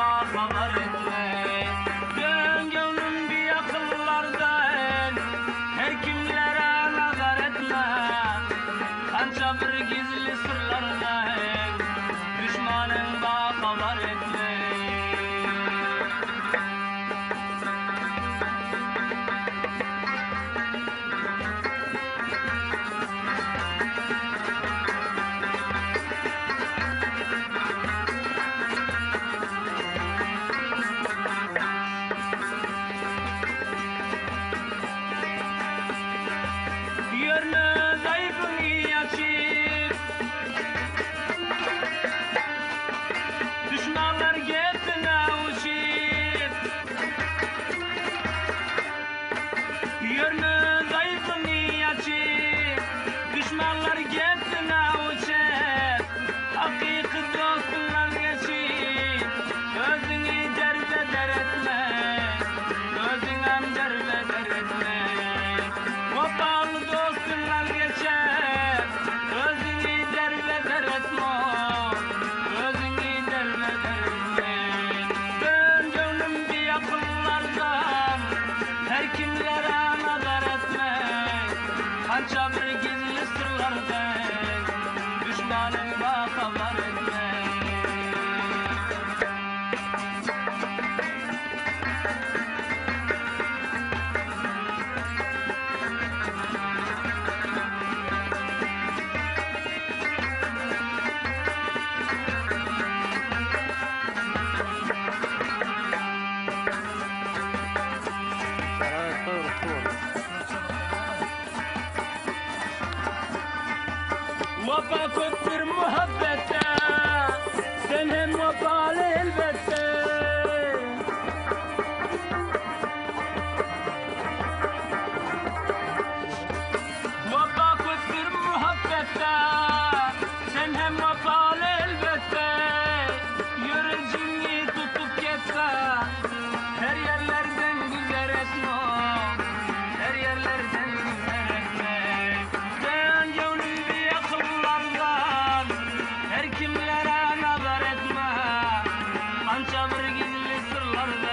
haber etme. Dön gönlüm bir akıllardan, her kimlere nazar etme. Kança bir gizli sırlardan, düşmanın bak haber etme. Yönü zayıfını açıp düşmanlar getine uçup. Yönü zayıfını açıp düşmanlar getine uçup. Hakiki dostlar geçip özünü derbeder etme. Özüne derbeder etme. Vapalı dostlar geçer, özünü derbeder etme, özünü derbeder etme. Dön gönlüm bir akıllardan, her kimlere nazar etme. Kança bir gizli sırlardan, düşmanın bak haber etme. Vafa köktür muhabbette, sen hem vafalı elbette. Vafa köktür muhabbette, sen hem vafalı elbette. Yürücünü tutup geçse, her yerlerden güzel etme, her yerlerden güzel etme. Dön gönlüm bir akıllardan, her kimlere nazar etme. Kança bir gizli sırlardan,